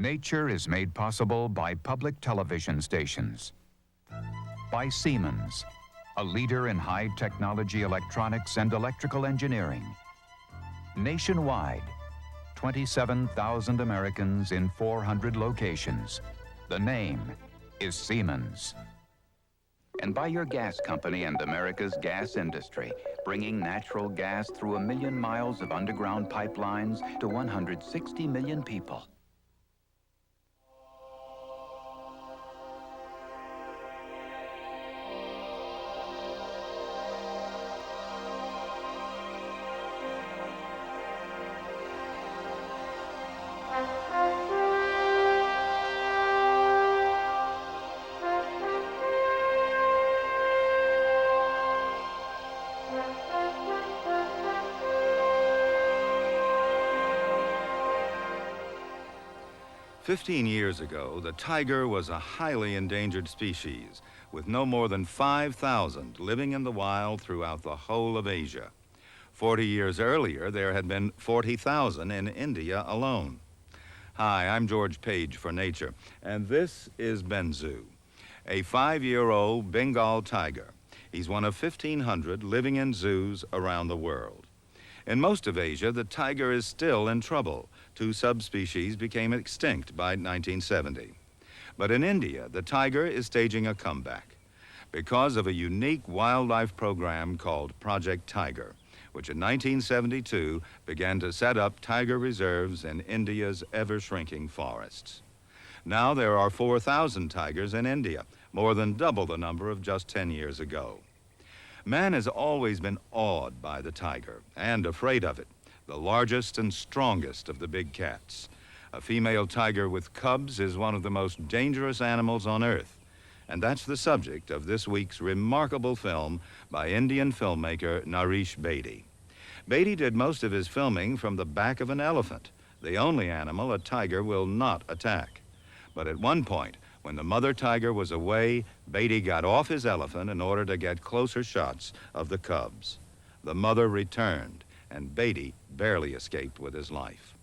Nature is made possible by public television stations, by Siemens, a leader in high-technology electronics and electrical engineering. Nationwide, 27,000 Americans in 400 locations. The name is Siemens. And by your gas company and America's gas industry, bringing natural gas through 1 million miles of underground pipelines to 160 million people. "15 years ago, the tiger was a highly endangered species, with no more than 5,000 living in the wild throughout the whole of Asia. 40 years earlier, there had been 40,000 in India alone. Hi, I'm George Page for Nature, and this is Benzu, a 5-year-old Bengal tiger. He's one of 1,500 living in zoos around the world. In most of Asia, the tiger is still in trouble. 2 subspecies became extinct by 1970. But in India, the tiger is staging a comeback because of a unique wildlife program called Project Tiger, which in 1972 began to set up tiger reserves in India's ever-shrinking forests. Now there are 4,000 tigers in India, more than double the number of just 10 years ago. Man has always been awed by the tiger and afraid of it, the largest and strongest of the big cats. A female tiger with cubs is one of the most dangerous animals on Earth, and that's the subject of this week's remarkable film by Indian filmmaker Nareesh Bedi. Bedi did most of his filming from the back of an elephant, the only animal a tiger will not attack. But at one point, when the mother tiger was away, Bedi got off his elephant in order to get closer shots of the cubs. The mother returned, and Bedi barely escaped with his life.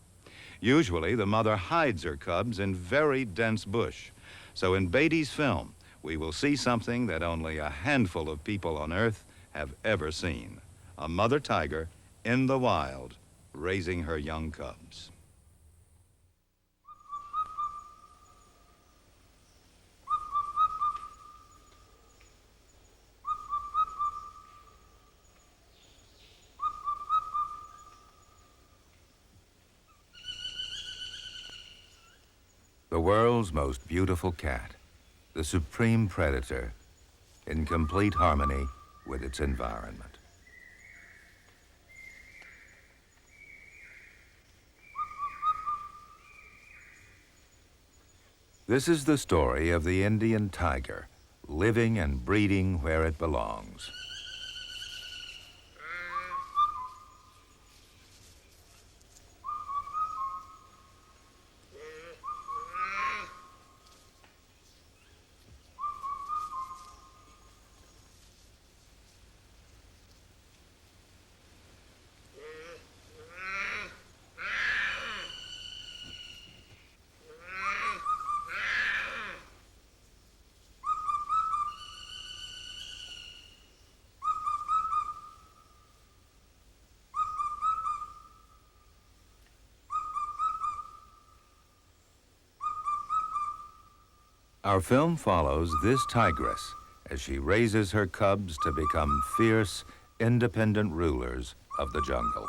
Usually, the mother hides her cubs in very dense bush. So in Bedi's film, we will see something that only a handful of people on Earth have ever seen: a mother tiger in the wild, raising her young cubs. The world's most beautiful cat, the supreme predator, in complete harmony with its environment. This is the story of the Indian tiger, living and breeding where it belongs. Our film follows this tigress as she raises her cubs to become fierce, independent rulers of the jungle.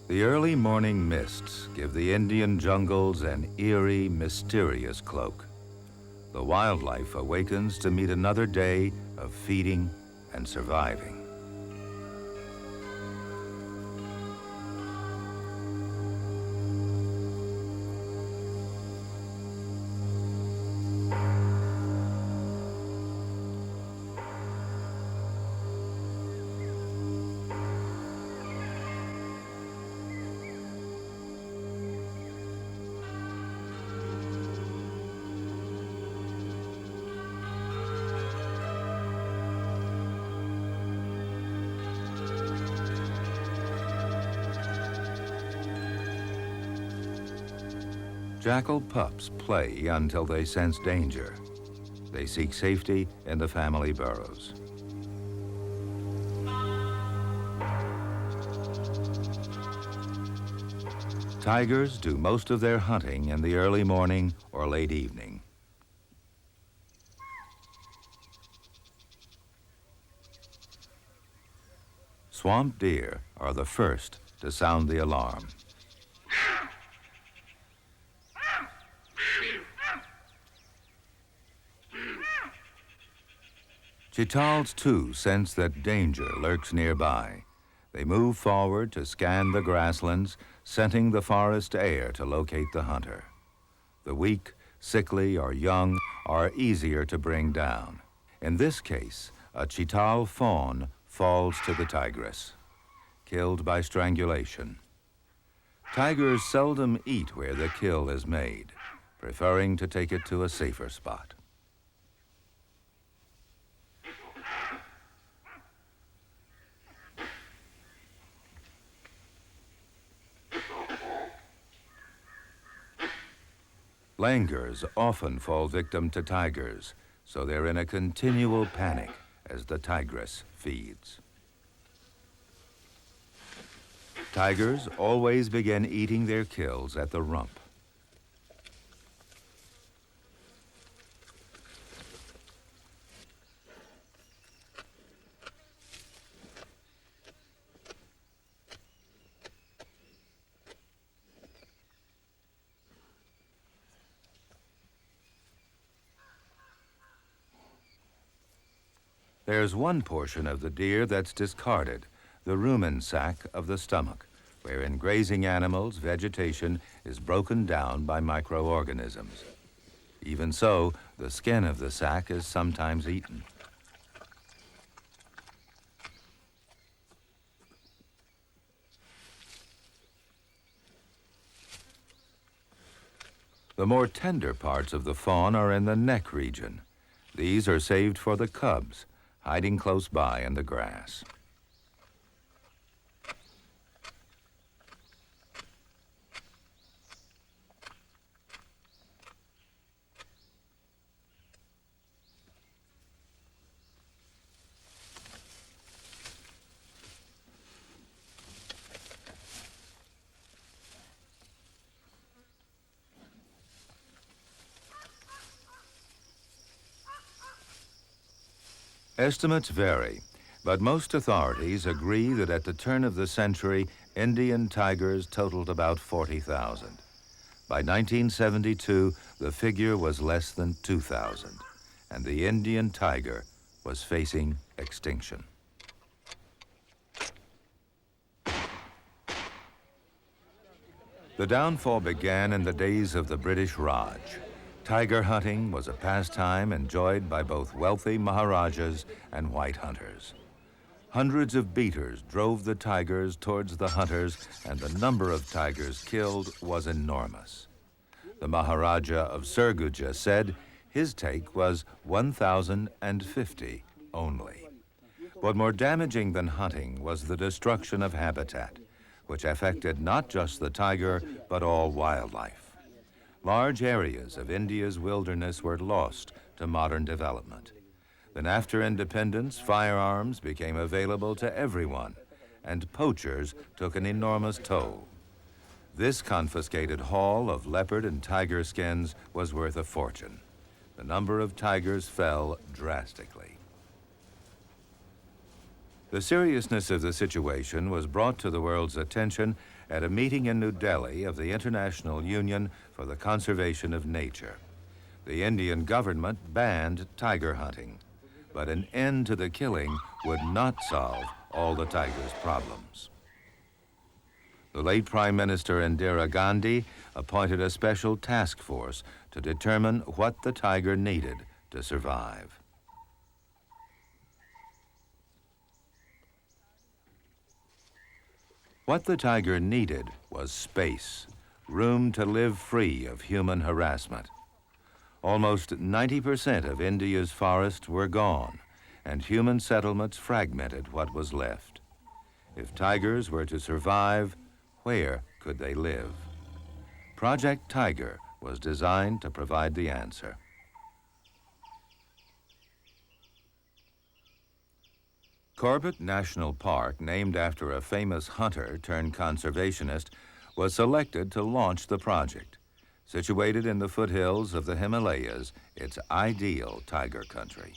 The early morning mists give the Indian jungles an eerie, mysterious cloak. The wildlife awakens to meet another day of feeding and surviving. Jackal pups play until they sense danger. They seek safety in the family burrows. Tigers do most of their hunting in the early morning or late evening. Swamp deer are the first to sound the alarm. Chitals, too, sense that danger lurks nearby. They move forward to scan the grasslands, scenting the forest air to locate the hunter. The weak, sickly, or young are easier to bring down. In this case, a chital fawn falls to the tigress, killed by strangulation. Tigers seldom eat where the kill is made, preferring to take it to a safer spot. Langurs often fall victim to tigers, so they're in a continual panic as the tigress feeds. Tigers always begin eating their kills at the rump. There's one portion of the deer that's discarded, the rumen sac of the stomach, where in grazing animals, vegetation is broken down by microorganisms. Even so, the skin of the sac is sometimes eaten. The more tender parts of the fawn are in the neck region. These are saved for the cubs, hiding close by in the grass. Estimates vary, but most authorities agree that at the turn of the century, Indian tigers totaled about 40,000. By 1972, the figure was less than 2,000, and the Indian tiger was facing extinction. The downfall began in the days of the British Raj. Tiger hunting was a pastime enjoyed by both wealthy Maharajas and white hunters. Hundreds of beaters drove the tigers towards the hunters, and the number of tigers killed was enormous. The Maharaja of Surguja said his take was 1,050 only. But more damaging than hunting was the destruction of habitat, which affected not just the tiger, but all wildlife. Large areas of India's wilderness were lost to modern development. Then after independence, firearms became available to everyone, and poachers took an enormous toll. This confiscated haul of leopard and tiger skins was worth a fortune. The number of tigers fell drastically. The seriousness of the situation was brought to the world's attention at a meeting in New Delhi of the International Union for the Conservation of Nature. The Indian government banned tiger hunting, but an end to the killing would not solve all the tiger's problems. The late Prime Minister Indira Gandhi appointed a special task force to determine what the tiger needed to survive. What the tiger needed was space, room to live free of human harassment. Almost 90% of India's forests were gone, and human settlements fragmented what was left. If tigers were to survive, where could they live? Project Tiger was designed to provide the answer. Corbett National Park, named after a famous hunter turned conservationist, was selected to launch the project. Situated in the foothills of the Himalayas, it's ideal tiger country.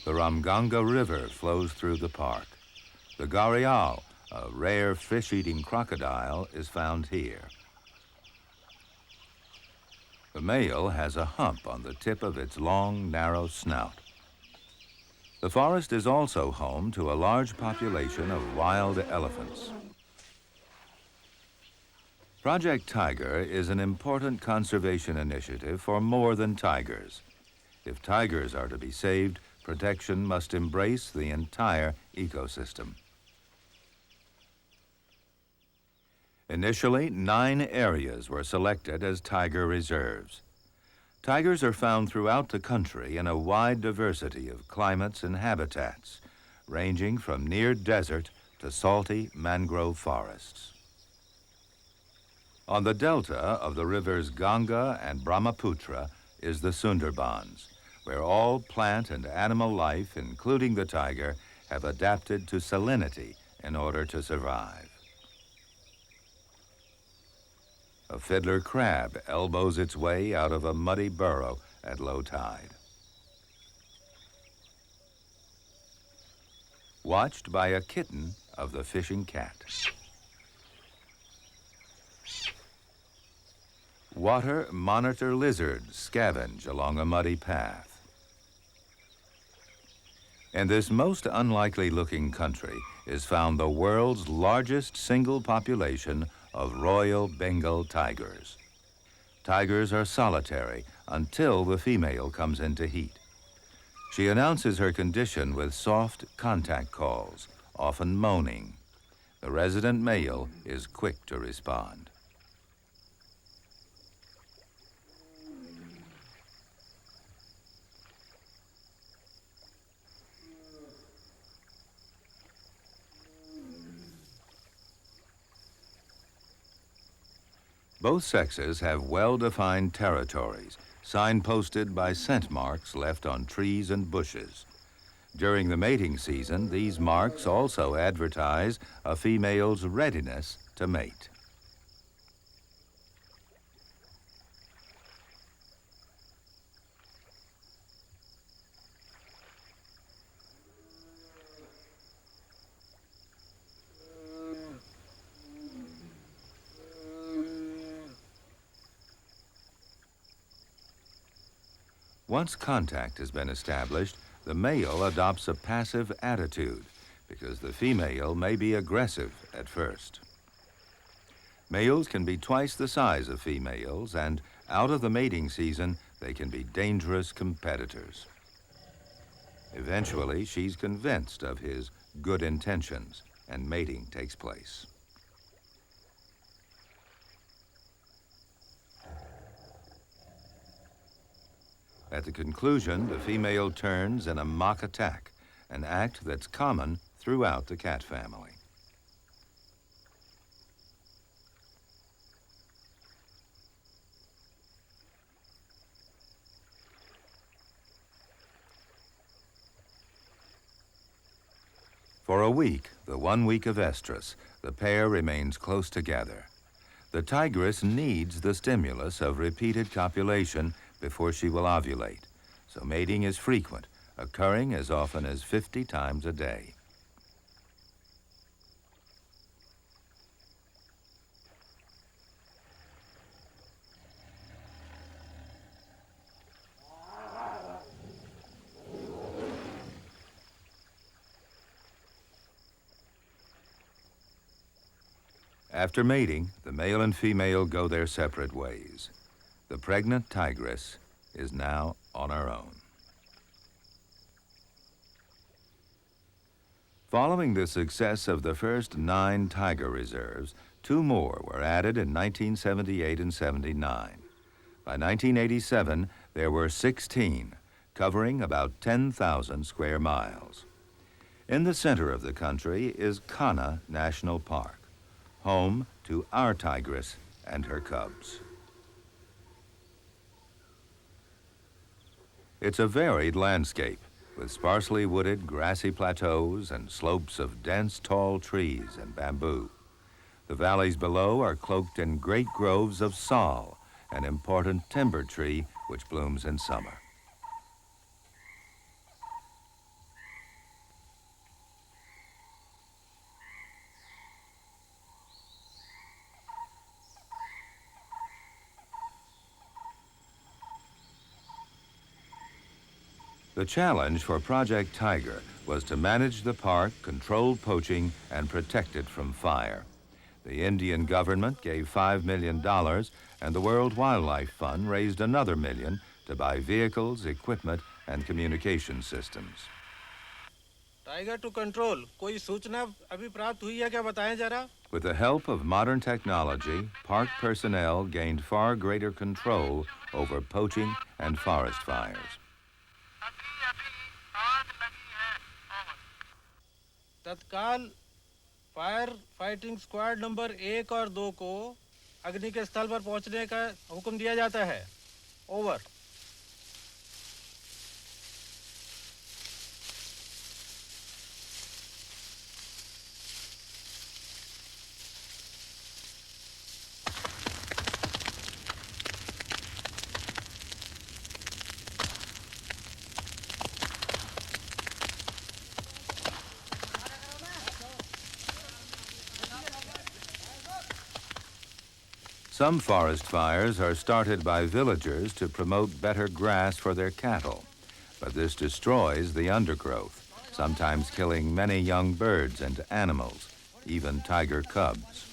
The Ramganga River flows through the park. The gharial, a rare fish-eating crocodile, is found here. The male has a hump on the tip of its long, narrow snout. The forest is also home to a large population of wild elephants. Project Tiger is an important conservation initiative for more than tigers. If tigers are to be saved, protection must embrace the entire ecosystem. Initially, 9 areas were selected as tiger reserves. Tigers are found throughout the country in a wide diversity of climates and habitats, ranging from near desert to salty mangrove forests. On the delta of the rivers Ganga and Brahmaputra is the Sundarbans, where all plant and animal life, including the tiger, have adapted to salinity in order to survive. A fiddler crab elbows its way out of a muddy burrow at low tide. Watched by a kitten of the fishing cat. Water monitor lizards scavenge along a muddy path. In this most unlikely-looking country is found the world's largest single population of royal Bengal tigers. Tigers are solitary until the female comes into heat. She announces her condition with soft contact calls, often moaning. The resident male is quick to respond. Both sexes have well-defined territories, signposted by scent marks left on trees and bushes. During the mating season, these marks also advertise a female's readiness to mate. Once contact has been established, the male adopts a passive attitude because the female may be aggressive at first. Males can be twice the size of females, and out of the mating season, they can be dangerous competitors. Eventually, she's convinced of his good intentions, and mating takes place. At the conclusion, the female turns in a mock attack, an act that's common throughout the cat family. For a week, the 1 week of estrus, the pair remains close together. The tigress needs the stimulus of repeated copulation before she will ovulate, so mating is frequent, occurring as often as 50 times a day. After mating, the male and female go their separate ways. The pregnant tigress is now on her own. Following the success of the first 9 tiger reserves, 2 more were added in 1978 and 79. By 1987, there were 16, covering about 10,000 square miles. In the center of the country is Kanha National Park, home to our tigress and her cubs. It's a varied landscape with sparsely wooded grassy plateaus and slopes of dense tall trees and bamboo. The valleys below are cloaked in great groves of sal, an important timber tree which blooms in summer. The challenge for Project Tiger was to manage the park, control poaching, and protect it from fire. The Indian government gave $5 million, and the World Wildlife Fund raised another $1 million to buy vehicles, equipment, and communication systems. Tiger to control. कोई सूचना अभी प्राप्त हुई है क्या बताएं जरा? With the help of modern technology, park personnel gained far greater control over poaching and forest fires. तत्काल फायर फाइटिंग स्क्वाड नंबर 1 और 2 को अग्नि के स्थल पर पहुंचने का हुक्म दिया जाता है। Over. Some forest fires are started by villagers to promote better grass for their cattle, but this destroys the undergrowth, sometimes killing many young birds and animals, even tiger cubs.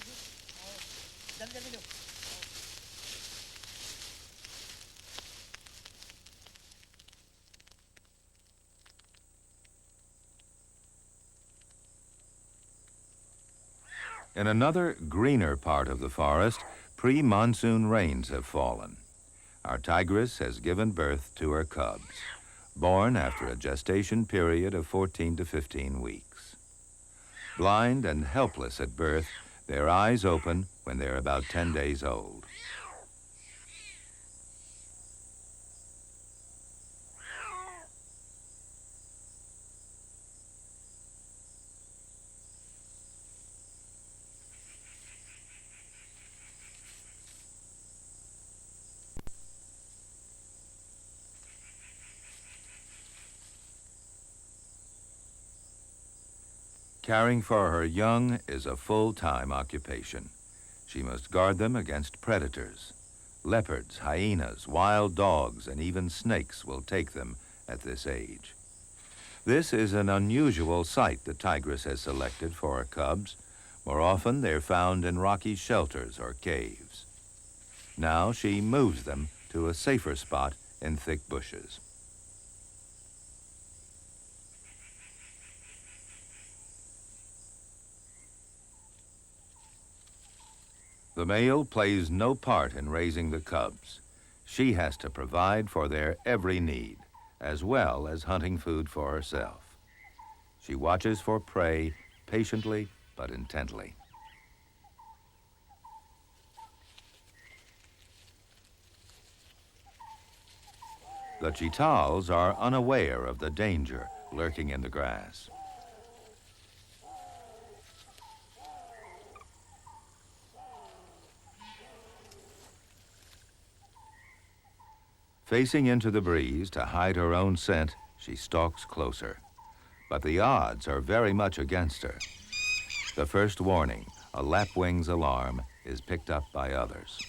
In another greener part of the forest, pre-monsoon rains have fallen. Our tigress has given birth to her cubs, born after a gestation period of 14 to 15 weeks. Blind and helpless at birth, their eyes open when they're about 10 days old. Caring for her young is a full-time occupation. She must guard them against predators. Leopards, hyenas, wild dogs, and even snakes will take them at this age. This is an unusual site the tigress has selected for her cubs. More often, they're found in rocky shelters or caves. Now she moves them to a safer spot in thick bushes. The male plays no part in raising the cubs. She has to provide for their every need, as well as hunting food for herself. She watches for prey patiently but intently. The chitals are unaware of the danger lurking in the grass. Facing into the breeze to hide her own scent, she stalks closer. But the odds are very much against her. The first warning, a lapwing's alarm, is picked up by others.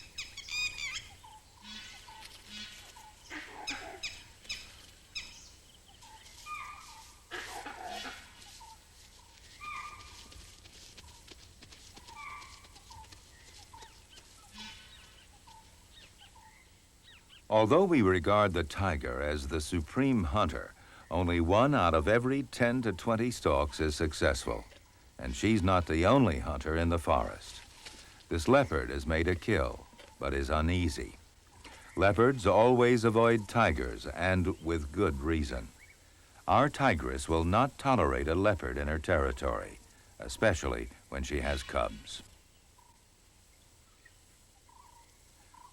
Although we regard the tiger as the supreme hunter, only 1 out of every 10 to 20 stalks is successful. And she's not the only hunter in the forest. This leopard is made a kill, but is uneasy. Leopards always avoid tigers, and with good reason. Our tigress will not tolerate a leopard in her territory, especially when she has cubs.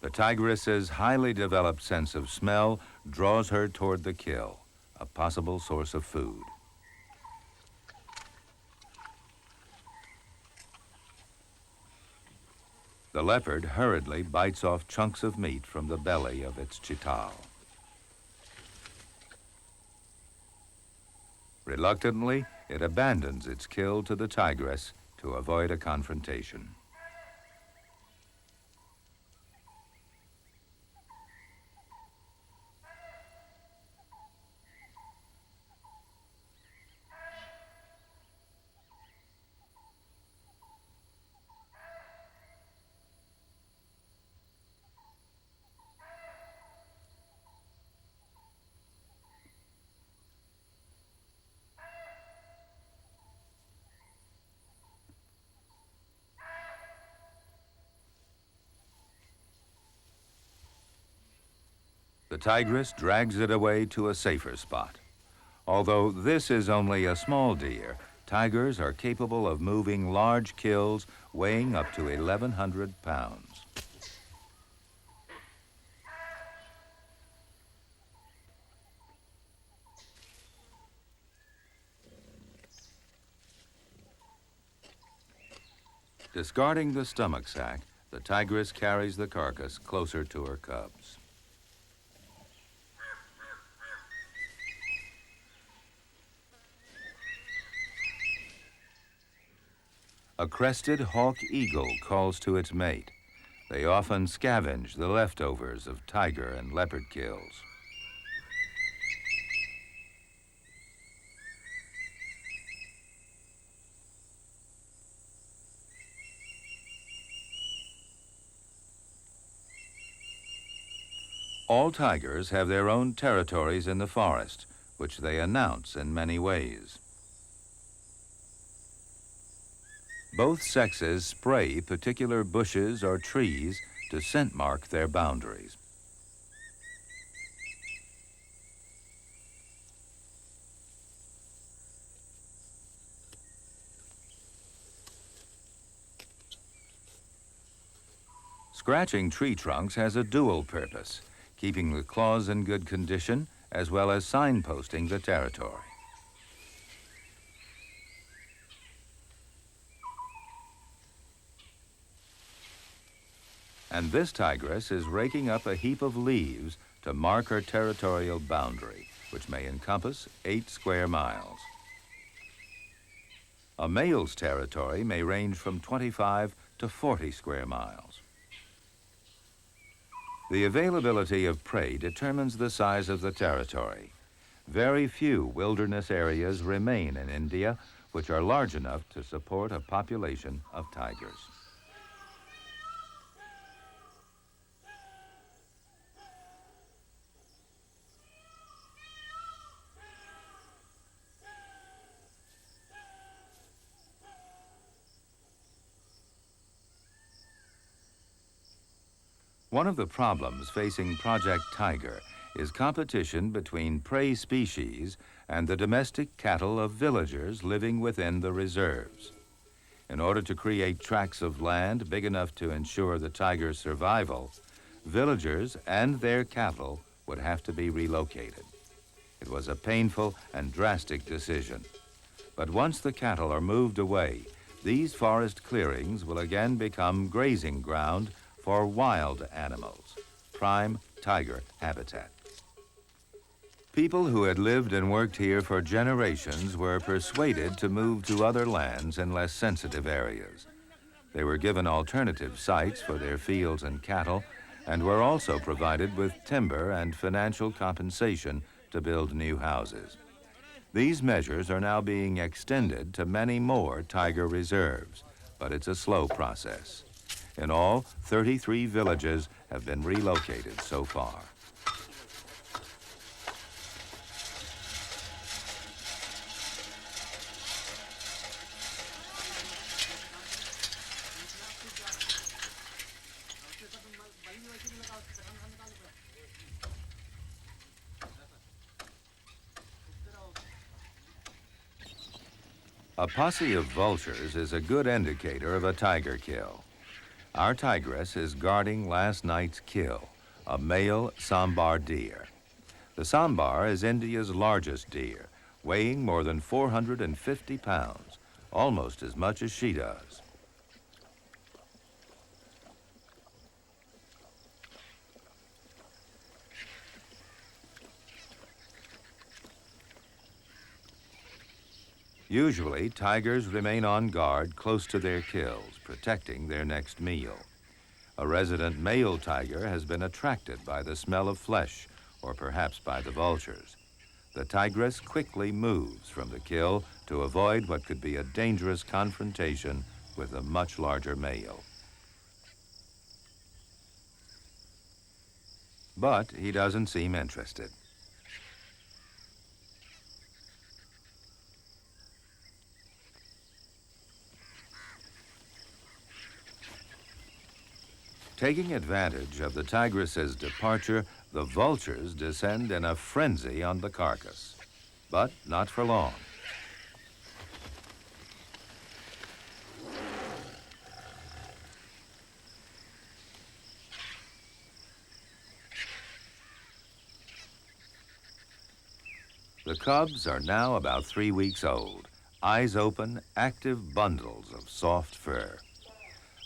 The tigress's highly developed sense of smell draws her toward the kill, a possible source of food. The leopard hurriedly bites off chunks of meat from the belly of its chital. Reluctantly, it abandons its kill to the tigress to avoid a confrontation. The tigress drags it away to a safer spot. Although this is only a small deer, tigers are capable of moving large kills weighing up to 1,100 pounds. Discarding the stomach sac, the tigress carries the carcass closer to her cubs. A crested hawk eagle calls to its mate. They often scavenge the leftovers of tiger and leopard kills. All tigers have their own territories in the forest, which they announce in many ways. Both sexes spray particular bushes or trees to scent mark their boundaries. Scratching tree trunks has a dual purpose, keeping the claws in good condition as well as signposting the territory. And this tigress is raking up a heap of leaves to mark her territorial boundary, which may encompass 8 square miles. A male's territory may range from 25 to 40 square miles. The availability of prey determines the size of the territory. Very few wilderness areas remain in India, which are large enough to support a population of tigers. One of the problems facing Project Tiger is competition between prey species and the domestic cattle of villagers living within the reserves. In order to create tracts of land big enough to ensure the tiger's survival, villagers and their cattle would have to be relocated. It was a painful and drastic decision. But once the cattle are moved away, these forest clearings will again become grazing ground for wild animals, prime tiger habitat. People who had lived and worked here for generations were persuaded to move to other lands in less sensitive areas. They were given alternative sites for their fields and cattle and were also provided with timber and financial compensation to build new houses. These measures are now being extended to many more tiger reserves, but it's a slow process. In all, 33 villages have been relocated so far. A posse of vultures is a good indicator of a tiger kill. Our tigress is guarding last night's kill, a male sambar deer. The sambar is India's largest deer, weighing more than 450 pounds, almost as much as she does. Usually, tigers remain on guard close to their kills, protecting their next meal. A resident male tiger has been attracted by the smell of flesh, or perhaps by the vultures. The tigress quickly moves from the kill to avoid what could be a dangerous confrontation with a much larger male. But he doesn't seem interested. Taking advantage of the tigress's departure, the vultures descend in a frenzy on the carcass. But not for long. The cubs are now about 3 weeks old, eyes open, active bundles of soft fur.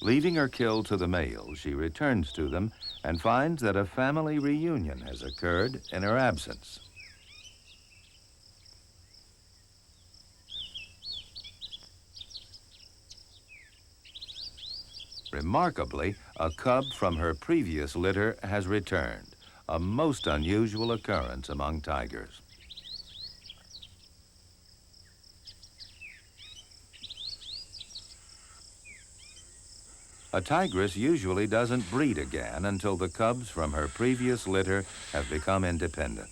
Leaving her kill to the male, she returns to them and finds that a family reunion has occurred in her absence. Remarkably, a cub from her previous litter has returned, a most unusual occurrence among tigers. A tigress usually doesn't breed again until the cubs from her previous litter have become independent.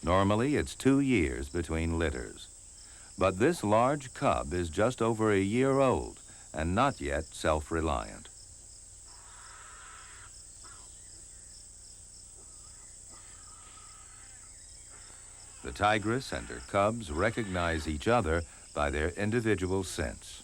Normally, it's 2 years between litters. But this large cub is just over a year old and not yet self-reliant. The tigress and her cubs recognize each other by their individual scents.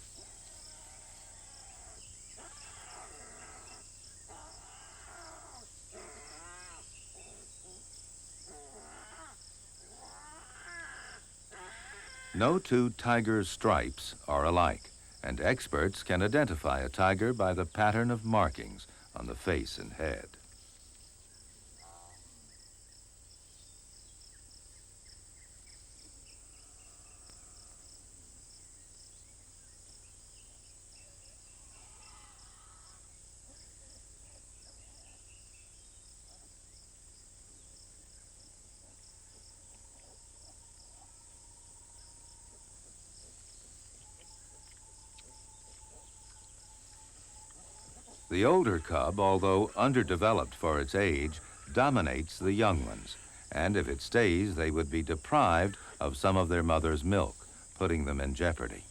No two tiger's stripes are alike, and experts can identify a tiger by the pattern of markings on the face and head. The older cub, although underdeveloped for its age, dominates the young ones, and if it stays, they would be deprived of some of their mother's milk, putting them in jeopardy.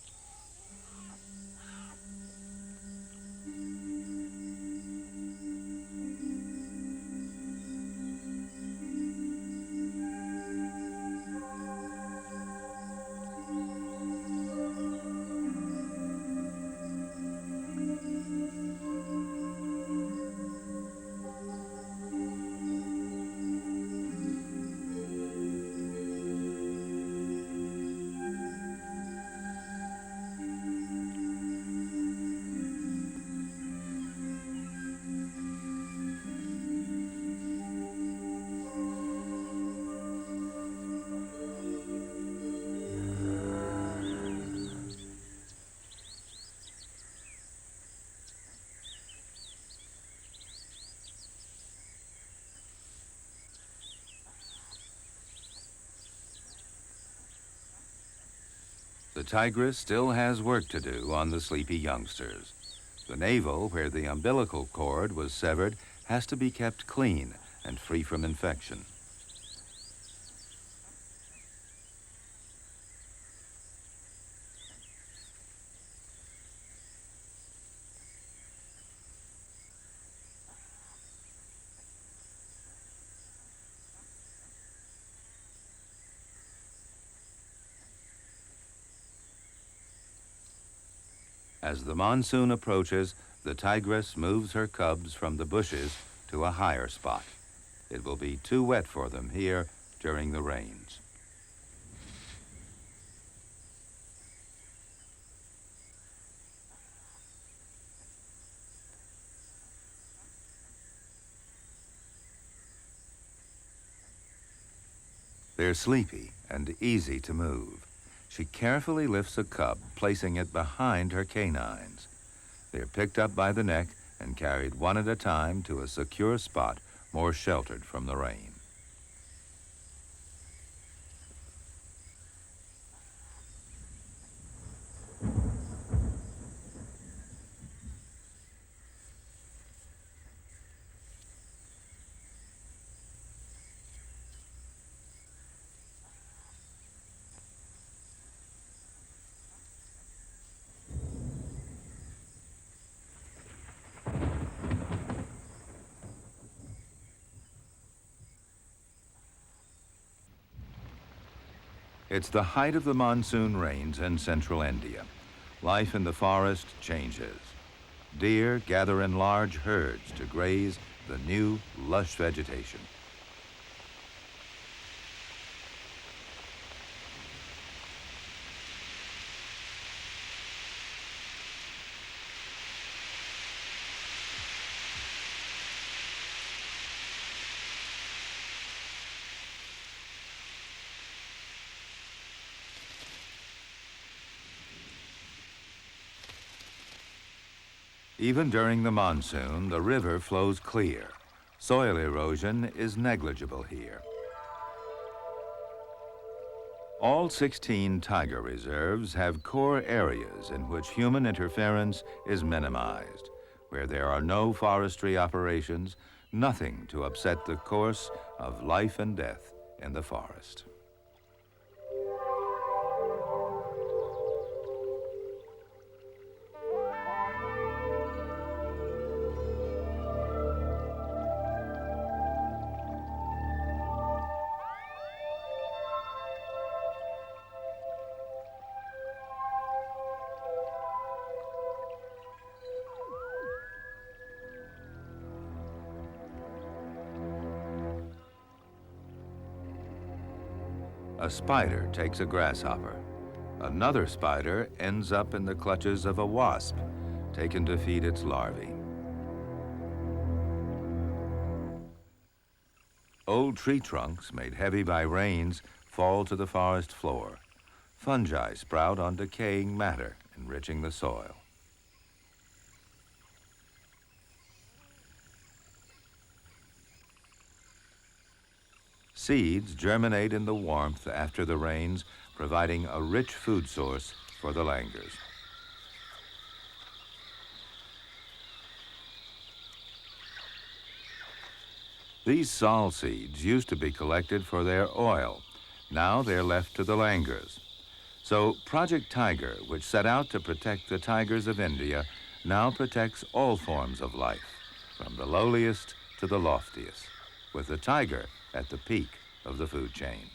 The tigress still has work to do on the sleepy youngsters. The navel, where the umbilical cord was severed, has to be kept clean and free from infection. As the monsoon approaches, the tigress moves her cubs from the bushes to a higher spot. It will be too wet for them here during the rains. They're sleepy and easy to move. She carefully lifts a cub, placing it behind her canines. They're picked up by the neck and carried one at a time to a secure spot more sheltered from the rain. It's the height of the monsoon rains in central India. Life in the forest changes. Deer gather in large herds to graze the new, lush vegetation. Even during the monsoon, the river flows clear. Soil erosion is negligible here. All 16 tiger reserves have core areas in which human interference is minimized, where there are no forestry operations, nothing to upset the course of life and death in the forest. A spider takes a grasshopper. Another spider ends up in the clutches of a wasp, taken to feed its larvae. Old tree trunks, made heavy by rains, fall to the forest floor. Fungi sprout on decaying matter, enriching the soil. Seeds germinate in the warmth after the rains, providing a rich food source for the langurs. These sal seeds used to be collected for their oil. Now they're left to the langurs. So Project Tiger, which set out to protect the tigers of India, now protects all forms of life, from the lowliest to the loftiest, with the tiger at the peak of the food chain.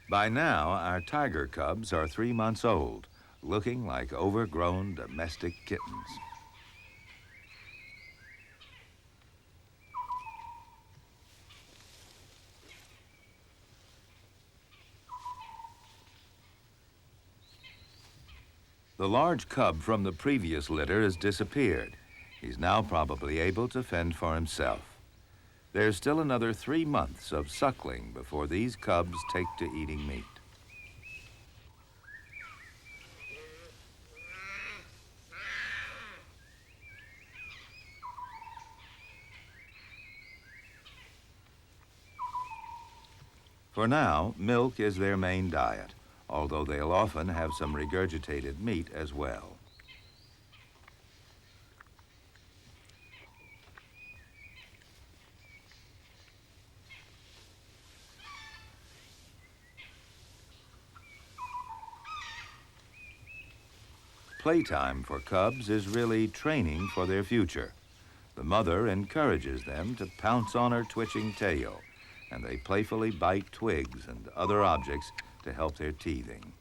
By now, our tiger cubs are 3 months old, looking like overgrown domestic kittens. The large cub from the previous litter has disappeared. He's now probably able to fend for himself. There's still another 3 months of suckling before these cubs take to eating meat. For now, milk is their main diet, although they'll often have some regurgitated meat as well. Playtime for cubs is really training for their future. The mother encourages them to pounce on her twitching tail, and they playfully bite twigs and other objects to help their teething.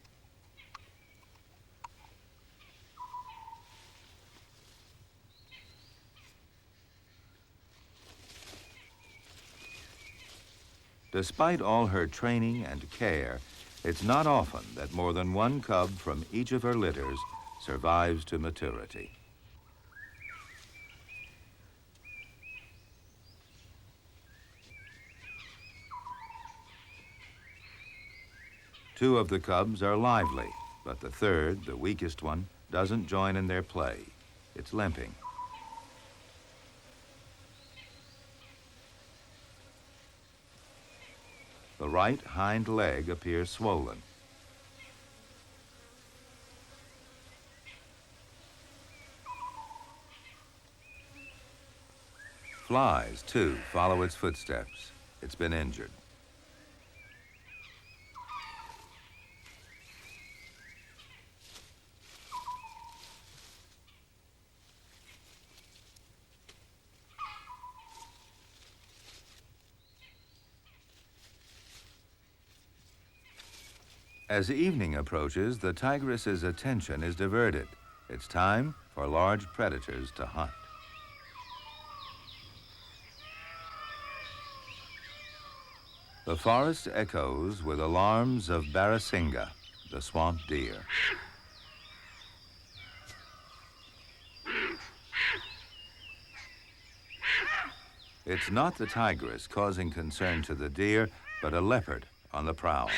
Despite all her training and care, it's not often that more than one cub from each of her litters survives to maturity. Two of the cubs are lively, but the third, the weakest one, doesn't join in their play. It's limping. The right hind leg appears swollen. Flies, too, follow its footsteps. It's been injured. As evening approaches, the tigress's attention is diverted. It's time for large predators to hunt. The forest echoes with alarms of Barasinga, the swamp deer. It's not the tigress causing concern to the deer, but a leopard on the prowl.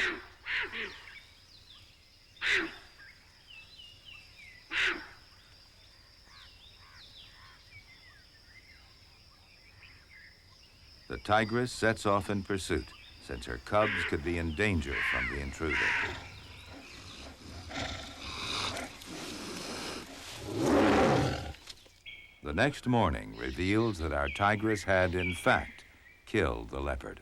The tigress sets off in pursuit, since her cubs could be in danger from the intruder. The next morning reveals that our tigress had, in fact, killed the leopard.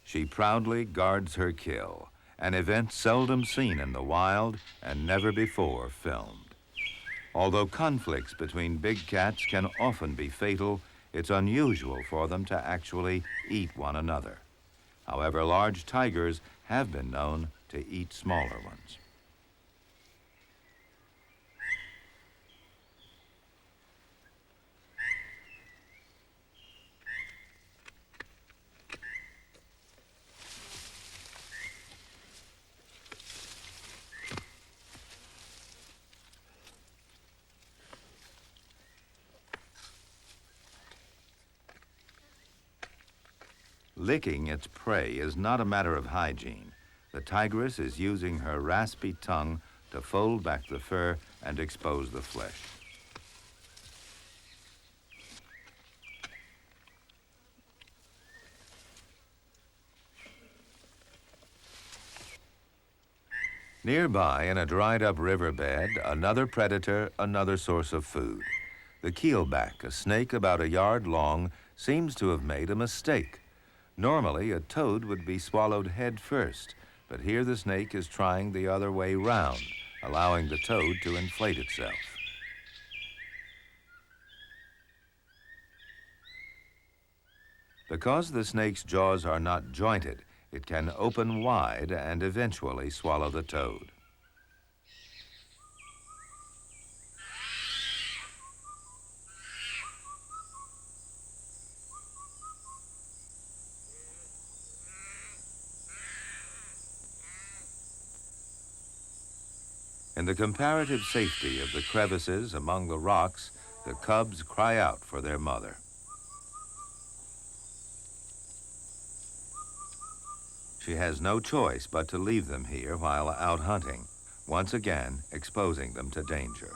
She proudly guards her kill, an event seldom seen in the wild and never before filmed. Although conflicts between big cats can often be fatal, it's unusual for them to actually eat one another. However, large tigers have been known to eat smaller ones. Licking its prey is not a matter of hygiene. The tigress is using her raspy tongue to fold back the fur and expose the flesh. Nearby, in a dried-up riverbed, another predator, another source of food. The keelback, a snake about a yard long, seems to have made a mistake. Normally, a toad would be swallowed head first, but here the snake is trying the other way round, allowing the toad to inflate itself. Because the snake's jaws are not jointed, it can open wide and eventually swallow the toad. In the comparative safety of the crevices among the rocks, the cubs cry out for their mother. She has no choice but to leave them here while out hunting, once again exposing them to danger.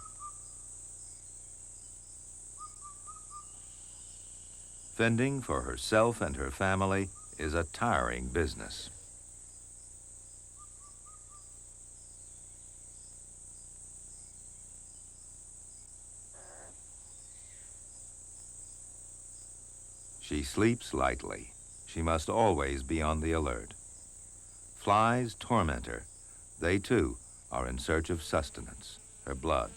Fending for herself and her family is a tiring business. She sleeps lightly. She must always be on the alert. Flies torment her. They, too, are in search of sustenance, her blood.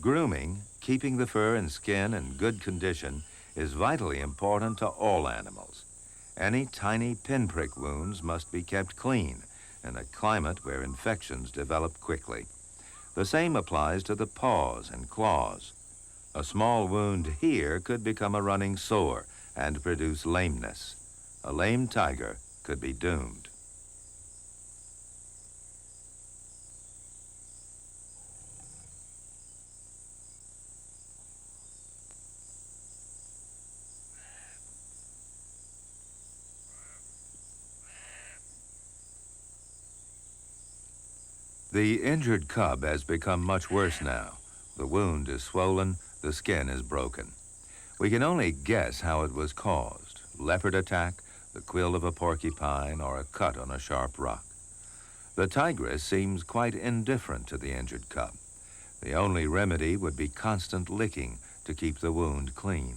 Grooming, keeping the fur and skin in good condition, is vitally important to all animals. Any tiny pinprick wounds must be kept clean in a climate where infections develop quickly. The same applies to the paws and claws. A small wound here could become a running sore and produce lameness. A lame tiger could be doomed. The injured cub has become much worse now. The wound is swollen, the skin is broken. We can only guess how it was caused: leopard attack, the quill of a porcupine, or a cut on a sharp rock. The tigress seems quite indifferent to the injured cub. The only remedy would be constant licking to keep the wound clean.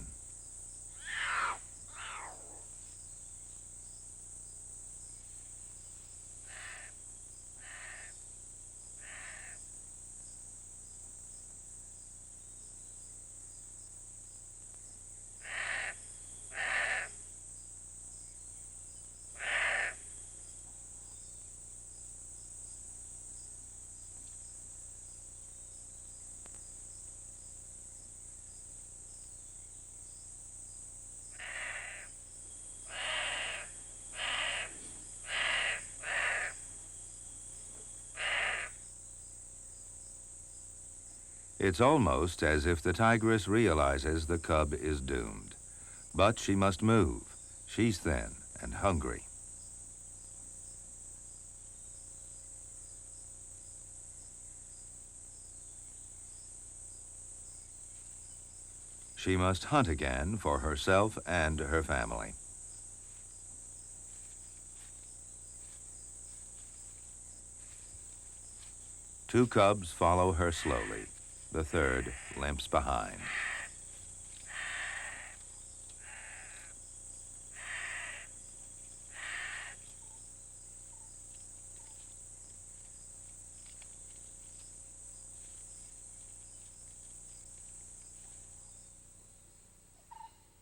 It's almost as if the tigress realizes the cub is doomed. But she must move. She's thin and hungry. She must hunt again for herself and her family. Two cubs follow her slowly. The third limps behind.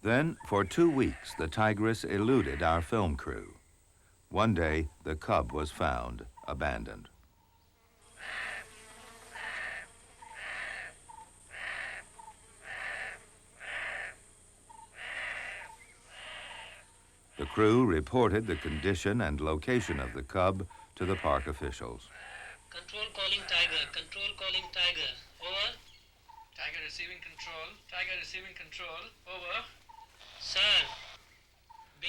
Then, for 2 weeks, the tigress eluded our film crew. One day, the cub was found abandoned. The crew reported the condition and location of the cub to the park officials. Control calling tiger. Control calling tiger. Over. Tiger receiving control. Tiger receiving control. Over. Sir.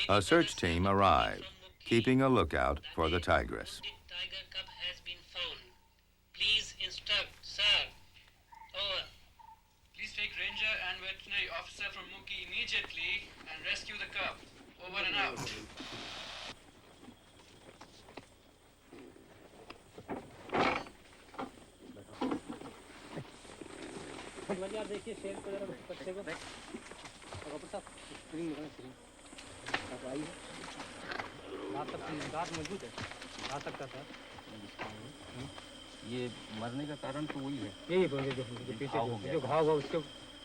A search team arrived, keeping a lookout for the tigress. Wounded tiger cub has been found. Please instruct, sir. Over. Please take ranger and veterinary officer from Muki immediately and rescue the cub. Over and out. देखिए शेर को जरा बच्चे को doctor साहब spring निकालें spring तो आई है दांत मजबूत है आ सकता था ये मरने का कारण तो वही है यही जो पीछे जो घाव हुआ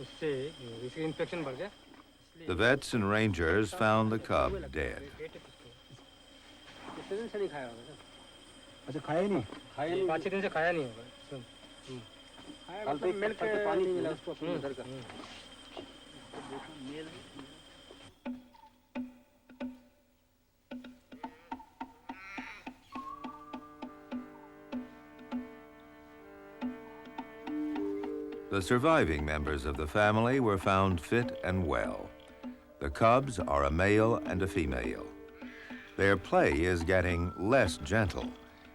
उससे इन्फेक्शन बढ़ गया. The vets and rangers found the cub dead. अच्छा खाया नहीं 5-6 दिन से खाया नहीं होगा. कल तो मिल के पानी मिला उसको अपने घर का. The surviving members of the family were found fit and well. The cubs are a male and a female. Their play is getting less gentle.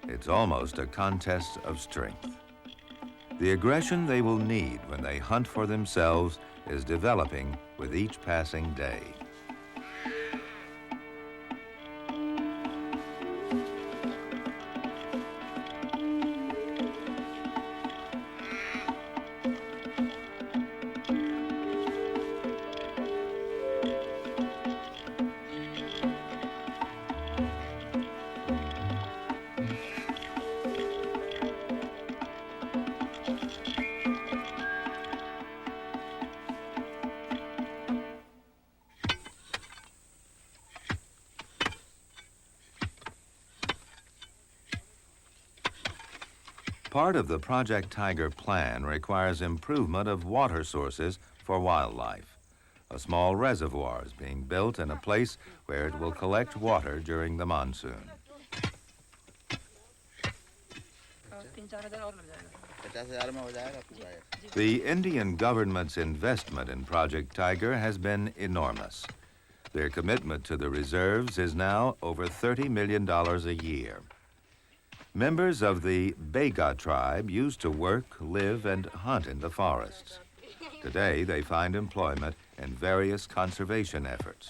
It's almost a contest of strength. The aggression they will need when they hunt for themselves is developing with each passing day. Part of the Project Tiger plan requires improvement of water sources for wildlife. A small reservoir is being built in a place where it will collect water during the monsoon. The Indian government's investment in Project Tiger has been enormous. Their commitment to the reserves is now over $30 million a year. Members of the Bengal tribe used to work, live, and hunt in the forests. Today, they find employment in various conservation efforts.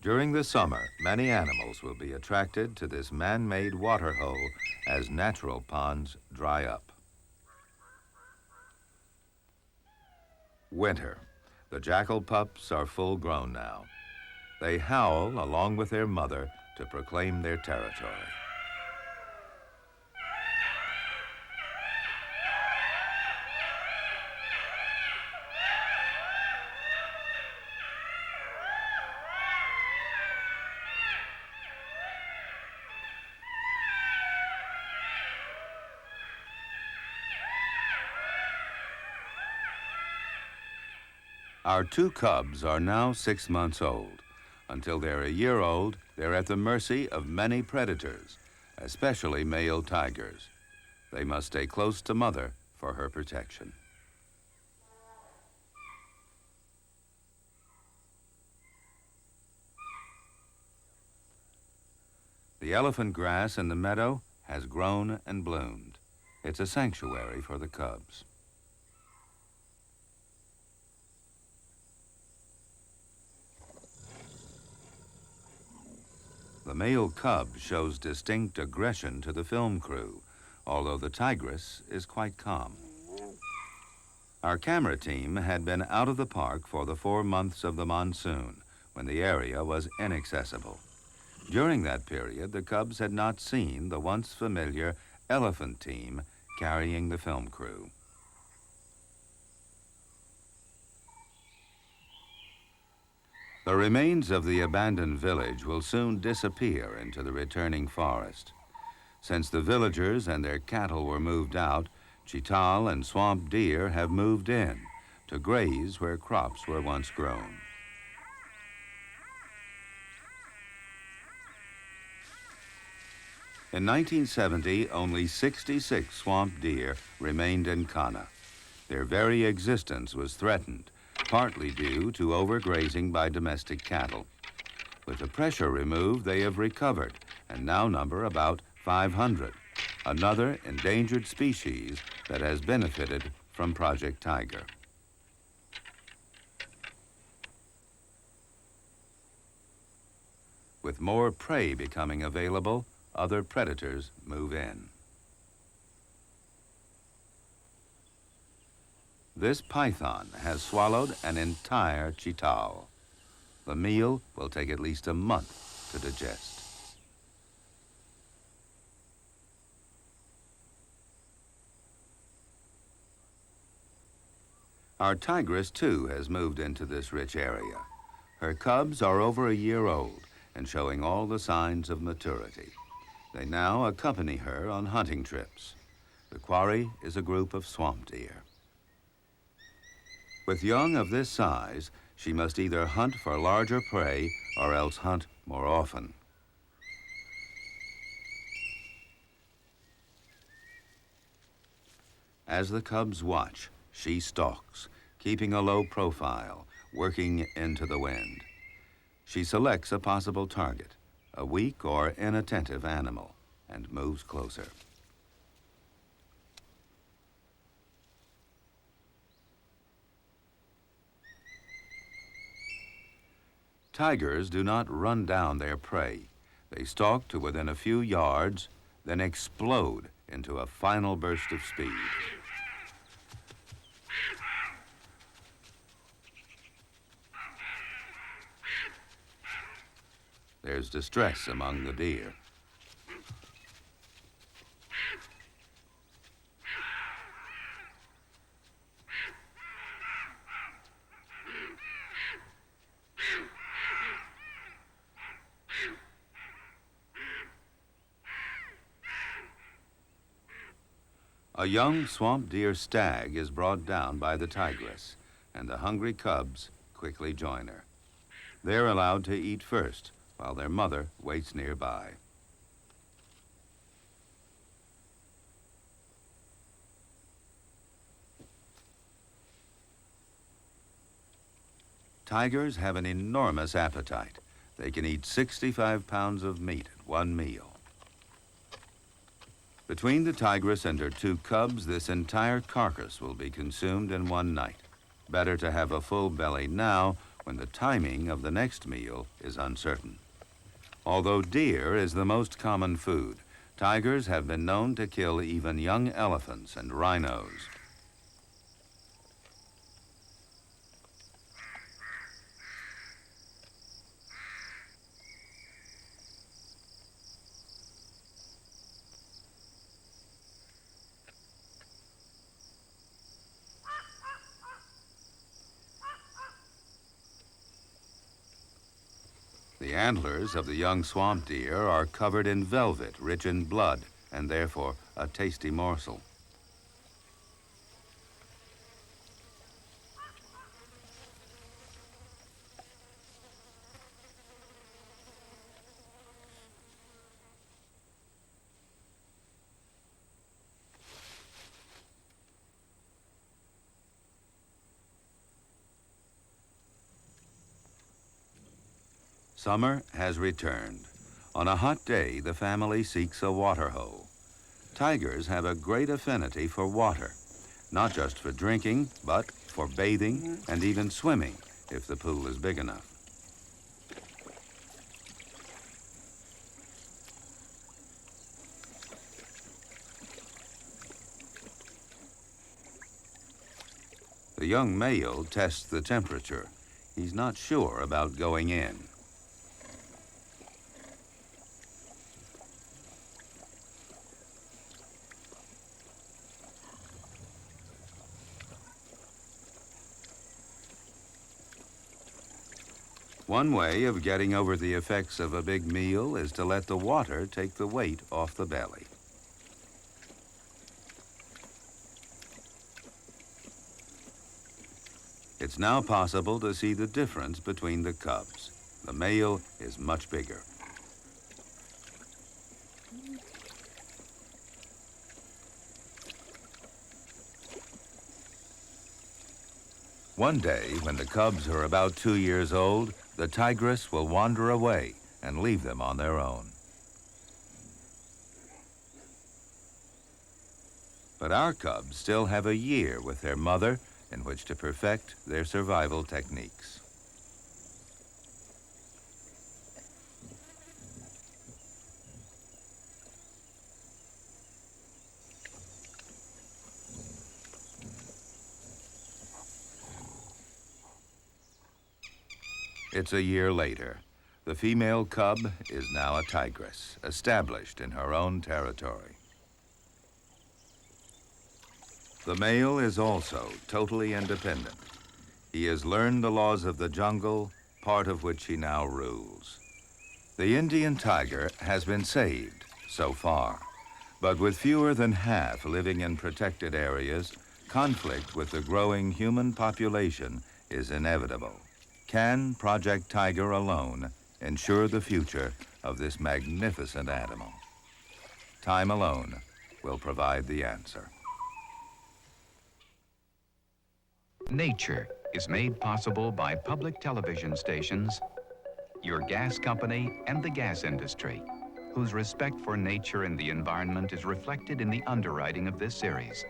During the summer, many animals will be attracted to this man-made water hole as natural ponds dry up. Winter. The jackal pups are full grown now. They howl along with their mother to proclaim their territory. Our two cubs are now 6 months old. Until they're a year old, they're at the mercy of many predators, especially male tigers. They must stay close to mother for her protection. The elephant grass in the meadow has grown and bloomed. It's a sanctuary for the cubs. The male cub shows distinct aggression to the film crew, although the tigress is quite calm. Our camera team had been out of the park for the 4 months of the monsoon, when the area was inaccessible. During that period, the cubs had not seen the once familiar elephant team carrying the film crew. The remains of the abandoned village will soon disappear into the returning forest. Since the villagers and their cattle were moved out, chital and swamp deer have moved in to graze where crops were once grown. In 1970, only 66 swamp deer remained in Kana. Their very existence was threatened, partly due to overgrazing by domestic cattle. With the pressure removed, they have recovered and now number about 500, another endangered species that has benefited from Project Tiger. With more prey becoming available, other predators move in. This python has swallowed an entire chital. The meal will take at least a month to digest. Our tigress, too, has moved into this rich area. Her cubs are over a year old and showing all the signs of maturity. They now accompany her on hunting trips. The quarry is a group of swamp deer. With young of this size, She must either hunt for larger prey or else hunt more often. As the cubs watch, she stalks, keeping a low profile, working into the wind. She selects a possible target, a weak or inattentive animal, and moves closer. Tigers do not run down their prey. They stalk to within a few yards, then explode into a final burst of speed. There's distress among the deer. A young swamp deer stag is brought down by the tigress, and the hungry cubs quickly join her. They're allowed to eat first, while their mother waits nearby. Tigers have an enormous appetite. They can eat 65 pounds of meat at one meal. Between the tigress and her two cubs, this entire carcass will be consumed in one night. Better to have a full belly now when the timing of the next meal is uncertain. Although deer is the most common food, tigers have been known to kill even young elephants and rhinos. The antlers of the young swamp deer are covered in velvet, rich in blood, and therefore a tasty morsel. Summer has returned. On a hot day, the family seeks a water hole. Tigers have a great affinity for water, not just for drinking, but for bathing and even swimming if the pool is big enough. The young male tests the temperature. He's not sure about going in. One way of getting over the effects of a big meal is to let the water take the weight off the belly. It's now possible to see the difference between the cubs. The male is much bigger. One day, when the cubs are about 2 years old, the tigress will wander away and leave them on their own. But our cubs still have a year with their mother in which to perfect their survival techniques. It's a year later. The female cub is now a tigress, established in her own territory. The male is also totally independent. He has learned the laws of the jungle, part of which he now rules. The Indian tiger has been saved so far, but with fewer than half living in protected areas, conflict with the growing human population is inevitable. Can Project Tiger alone ensure the future of this magnificent animal? Time alone will provide the answer. Nature is made possible by public television stations, your gas company, and the gas industry, whose respect for nature and the environment is reflected in the underwriting of this series.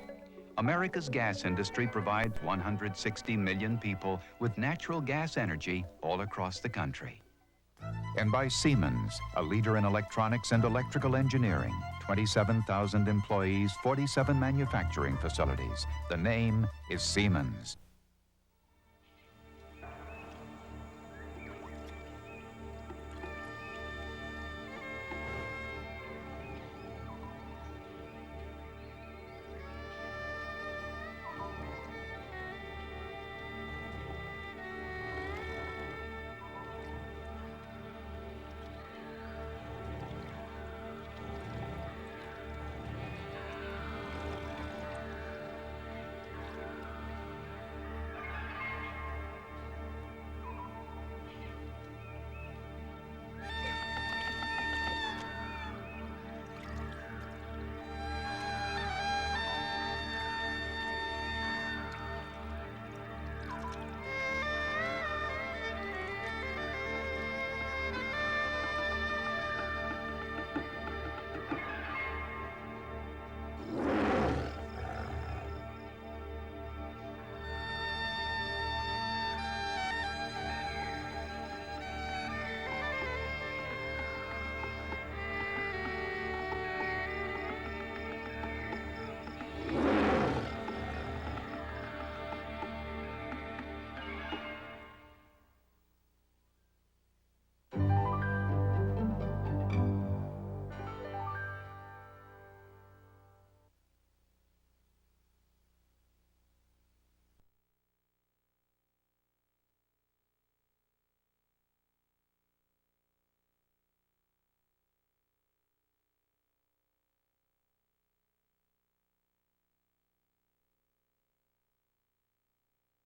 America's gas industry provides 160 million people with natural gas energy all across the country. And by Siemens, a leader in electronics and electrical engineering, 27,000 employees, 47 manufacturing facilities. The name is Siemens.